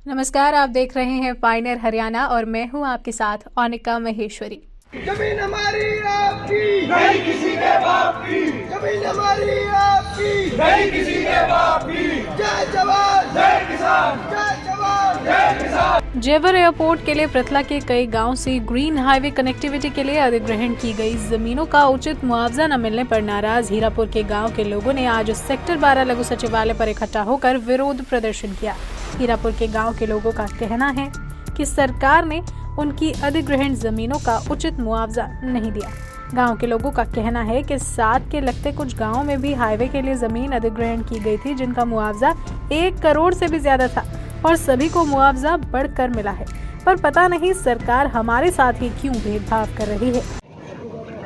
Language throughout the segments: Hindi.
नमस्कार, आप देख रहे हैं पायनियर हरियाणा और मैं हूं आपके साथ औनिका महेश्वरी। जमीन हमारी आपकी नहीं किसी के बाप की, जमीन हमारी आपकी नहीं किसी के बाप की। जय जवान जय किसान, जय जवान जय किसान। जेवर एयरपोर्ट के लिए पृथला के कई गांव से ग्रीन हाईवे कनेक्टिविटी के लिए अधिग्रहण की गई जमीनों का उचित मुआवजा न मिलने पर नाराज हीरापुर के गांव के लोगों ने आज सेक्टर 12 लघु सचिवालय पर इकट्ठा होकर विरोध प्रदर्शन किया। हीरापुर के गांव के लोगों का कहना है कि सरकार ने उनकी अधिग्रहण जमीनों का उचित मुआवजा नहीं दिया। गांव के लोगों का कहना है कि साथ के लगते कुछ गांवों में भी हाईवे के लिए जमीन अधिग्रहण की गई थी, जिनका मुआवजा 1 करोड़ से भी ज्यादा था और सभी को मुआवजा बढ़कर मिला है, पर पता नहीं सरकार हमारे साथ ही क्यों भेदभाव कर रही है।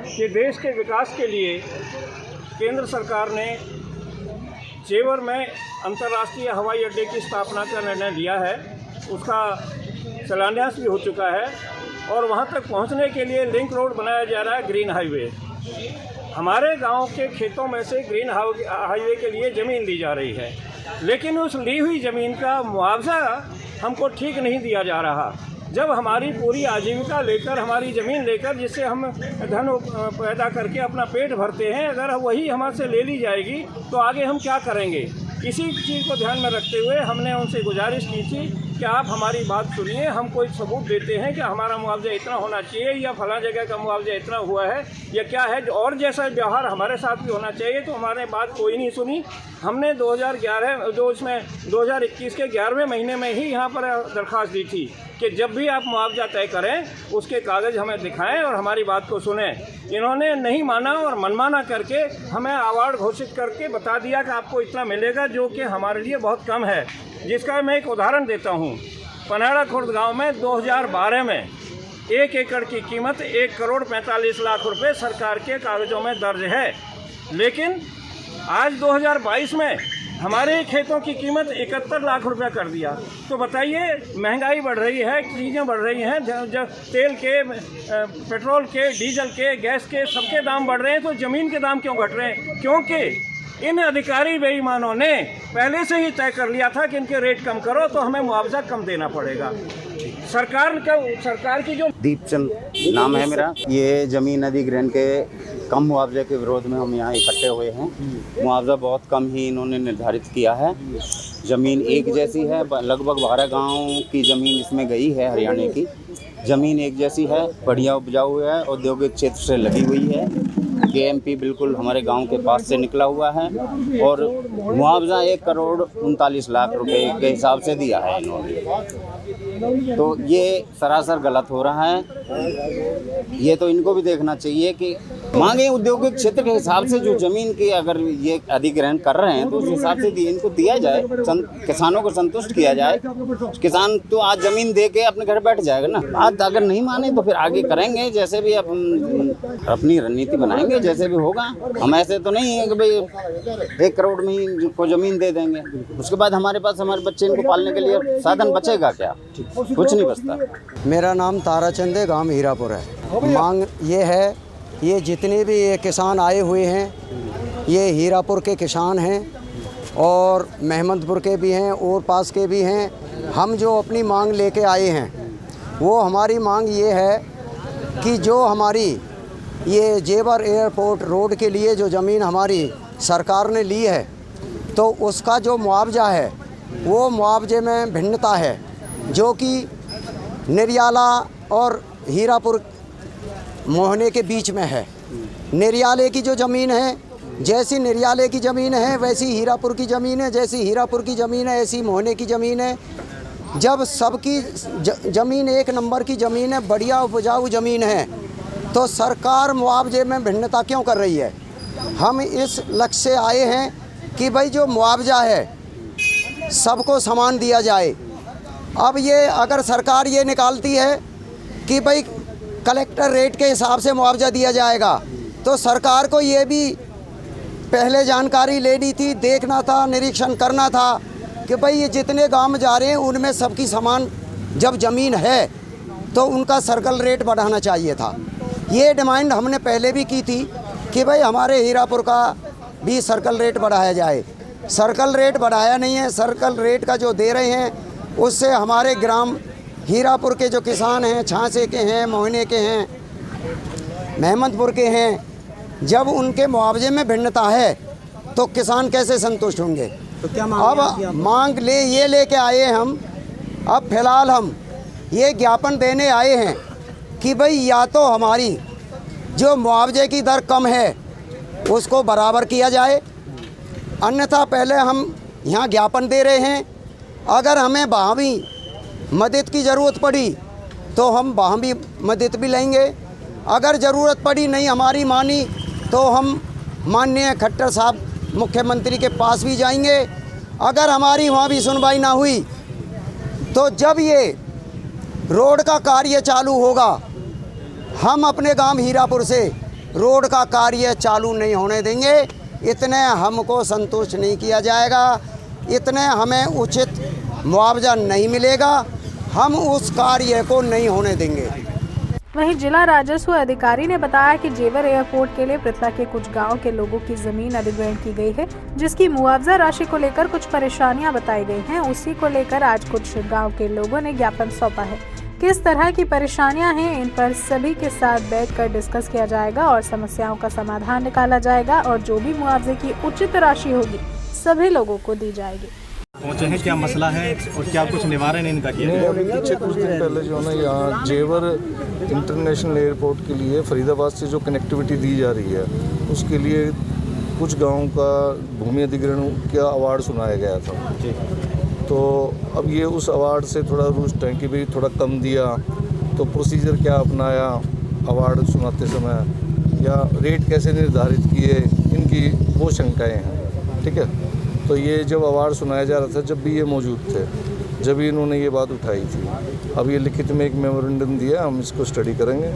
कि देश के विकास के लिए केंद्र सरकार ने जेवर में अंतर्राष्ट्रीय हवाई अड्डे की स्थापना का निर्णय लिया है। उसका शिलान्यास भी हो चुका है और वहां तक पहुंचने के लिए लिंक रोड बनाया जा रहा है, ग्रीन हाईवे। हमारे गांव के खेतों में से ग्रीन हाईवे के लिए ज़मीन ली जा रही है, लेकिन उस ली हुई ज़मीन का मुआवजा हमको ठीक नहीं दिया जा रहा। जब हमारी पूरी आजीविका लेकर, हमारी ज़मीन लेकर, जिससे हम धन पैदा करके अपना पेट भरते हैं, अगर वही हमसे ले ली जाएगी तो आगे हम क्या करेंगे? इसी चीज़ को ध्यान में रखते हुए हमने उनसे गुजारिश की थी कि आप हमारी बात सुनिए, हम कोई सबूत देते हैं कि हमारा मुआवजा इतना होना चाहिए या फला जगह का मुआवजा इतना हुआ है या क्या है, और जैसा व्यवहार हमारे साथ भी होना चाहिए। तो हमारे बात कोई नहीं सुनी। हमने 2021 के 11वें महीने में ही यहाँ पर दरख्वास्त दी थी कि जब भी आप मुआवजा तय करें उसके कागज़ हमें दिखाएं और हमारी बात को सुनें। इन्होंने नहीं माना और मनमाना करके हमें अवार्ड घोषित करके बता दिया कि आपको इतना मिलेगा, जो कि हमारे लिए बहुत कम है। जिसका मैं एक उदाहरण देता हूँ। पनहड़ा खुर्द गांव में 2012 में 1 एकड़ की कीमत 1 करोड़ 45 लाख रुपए सरकार के कागज़ों में दर्ज है, लेकिन आज 2022 में हमारे खेतों की कीमत 71 लाख रुपया कर दिया। तो बताइए, महंगाई बढ़ रही है, चीज़ें बढ़ रही हैं, जब तेल के, पेट्रोल के, डीजल के, गैस के सबके दाम बढ़ रहे हैं, तो ज़मीन के दाम क्यों घट रहे हैं? क्योंकि इन अधिकारी बेईमानों ने पहले से ही तय कर लिया था कि इनके रेट कम करो तो हमें मुआवजा कम देना पड़ेगा। सरकार की जो दीपचंद नाम है मेरा। ये ज़मीन अधिग्रहण के कम मुआवजे के विरोध में हम यहाँ इकट्ठे हुए हैं। मुआवजा बहुत कम ही इन्होंने निर्धारित किया है। ज़मीन एक जैसी है, लगभग 12 गाँव की ज़मीन इसमें गई है। हरियाणा की ज़मीन एक जैसी है, बढ़िया उपजाऊ है, औद्योगिक क्षेत्र से लगी हुई है। KMP बिल्कुल हमारे गांव के पास से निकला हुआ है और मुआवजा 1 करोड़ 39 लाख रुपए के हिसाब से दिया है इन्होंने। तो ये सरासर गलत हो रहा है। ये तो इनको भी देखना चाहिए कि मांगे औद्योगिक क्षेत्र के हिसाब से जो ज़मीन की अगर ये अधिग्रहण कर रहे हैं तो उस हिसाब से इनको दिया जाए, किसानों को संतुष्ट किया जाए। किसान तो आज ज़मीन दे के अपने घर बैठ जाएगा ना। आज अगर नहीं माने तो फिर आगे करेंगे, जैसे भी अपनी रणनीति बनाएंगे, जैसे भी होगा। हम ऐसे तो नहीं है कि भाई 1 करोड़ में ही को ज़मीन दे देंगे, उसके बाद हमारे पास हमारे बच्चे इनको पालने के लिए साधन बचेगा क्या? कुछ नहीं बचता। मेरा नाम ताराचंद है, गांव हीरापुर है। मांग ये है, ये जितने भी ये किसान आए हुए हैं, ये हीरापुर के किसान हैं और मेहमदपुर के भी हैं और पास के भी हैं। हम जो अपनी मांग लेके आए हैं, वो हमारी मांग ये है कि जो हमारी ये जेवर एयरपोर्ट रोड के लिए जो ज़मीन हमारी सरकार ने ली है, तो उसका जो मुआवजा है वो मुआवजे में भिन्नता है, जो कि निरियाला और हीरापुर मोहने के बीच में है। निरियाले की जो ज़मीन है, जैसी निरियाले की ज़मीन है वैसी हीरापुर की ज़मीन है, जैसी हीरापुर की ज़मीन है ऐसी मोहने की ज़मीन है। जब सबकी ज़मीन 1 नंबर की ज़मीन है, बढ़िया उपजाऊ ज़मीन है, तो सरकार मुआवजे में भिन्नता क्यों कर रही है? हम इस लक्ष्य से आए हैं कि भाई जो मुआवजा है सबको समान दिया जाए। अब ये अगर सरकार ये निकालती है कि भाई कलेक्टर रेट के हिसाब से मुआवजा दिया जाएगा, तो सरकार को ये भी पहले जानकारी लेनी थी, देखना था, निरीक्षण करना था कि भाई ये जितने गांव में जा रहे हैं उनमें सबकी समान जब ज़मीन है तो उनका सर्कल रेट बढ़ाना चाहिए था। ये डिमांड हमने पहले भी की थी कि भाई हमारे हीरापुर का भी सर्कल रेट बढ़ाया जाए। सर्कल रेट बढ़ाया नहीं है। सर्कल रेट का जो दे रहे हैं उससे हमारे ग्राम हीरापुर के जो किसान हैं, छांसे के हैं, मोहने के हैं, महमदपुर के हैं, जब उनके मुआवजे में भिन्नता है तो किसान कैसे संतुष्ट होंगे। तो क्या अब मांग ये लेके आए हम, अब फिलहाल हम ये ज्ञापन देने आए हैं कि भाई या तो हमारी जो मुआवजे की दर कम है उसको बराबर किया जाए, अन्यथा पहले हम यहाँ ज्ञापन दे रहे हैं, अगर हमें वहाँ भी मदद की ज़रूरत पड़ी तो हम वहाँ भी मदद भी लेंगे, अगर ज़रूरत पड़ी नहीं हमारी मानी तो हम माननीय खट्टर साहब मुख्यमंत्री के पास भी जाएंगे। अगर हमारी वहाँ भी सुनवाई ना हुई तो जब ये रोड का कार्य चालू होगा, हम अपने गांव हीरापुर से रोड का कार्य चालू नहीं होने देंगे। इतने हमको संतुष्ट नहीं किया जाएगा, इतने हमें उचित मुआवजा नहीं मिलेगा, हम उस कार्य को नहीं होने देंगे। वहीं जिला राजस्व अधिकारी ने बताया कि जेवर एयरपोर्ट के लिए पृथला के कुछ गांव के लोगों की जमीन अधिग्रहण की गई है, जिसकी मुआवजा राशि को लेकर कुछ परेशानियां बताई गई हैं। उसी को लेकर आज कुछ गांव के लोगों ने ज्ञापन सौंपा है। किस तरह की परेशानियां हैं, इन पर सभी के साथ बैठकर डिस्कस किया जाएगा और समस्याओं का समाधान निकाला जाएगा और जो भी मुआवजे की उचित राशि होगी सभी लोगों को दी जाएगी। पहुंचे हैं, क्या मसला है और क्या कुछ निवारण इनका किया गया? अभी पीछे कुछ दिन पहले जो है ना यहाँ जेवर इंटरनेशनल एयरपोर्ट के लिए फरीदाबाद से जो कनेक्टिविटी दी जा रही है उसके लिए कुछ गाँव का भूमि अधिग्रहण का अवार्ड सुनाया गया था। तो अब ये उस अवार्ड से थोड़ा रुष्ट है कि भाई थोड़ा कम दिया, तो प्रोसीजर क्या अपनाया अवार्ड सुनाते समय या रेट कैसे निर्धारित किए, इनकी वो शंकाएँ हैं। ठीक है, तो ये जब अवार्ड सुनाया जा रहा था जब भी ये मौजूद थे, जब भी इन्होंने ये बात उठाई थी। अब ये लिखित में एक मेमोरेंडम दिया, हम इसको स्टडी करेंगे,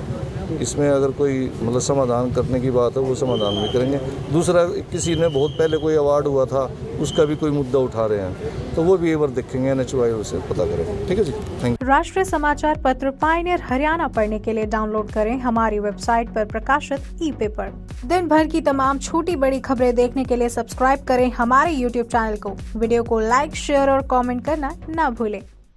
इसमें अगर कोई मतलब समाधान करने की बात है वो समाधान भी करेंगे। दूसरा, किसी ने बहुत पहले कोई अवार्ड हुआ था उसका भी कोई मुद्दा उठा रहे हैं, तो वो भी एक बार देखेंगे, NHY से पता करेंगे। ठीक है जी, थैंक यू। राष्ट्रीय समाचार पत्र पायनियर हरियाणा पढ़ने के लिए डाउनलोड करें हमारी वेबसाइट पर प्रकाशित ई-पेपर। दिन भर की तमाम छोटी बड़ी खबरें देखने के लिए सब्सक्राइब करें हमारे YouTube चैनल को। वीडियो को लाइक, शेयर और कमेंट करना न भूलें।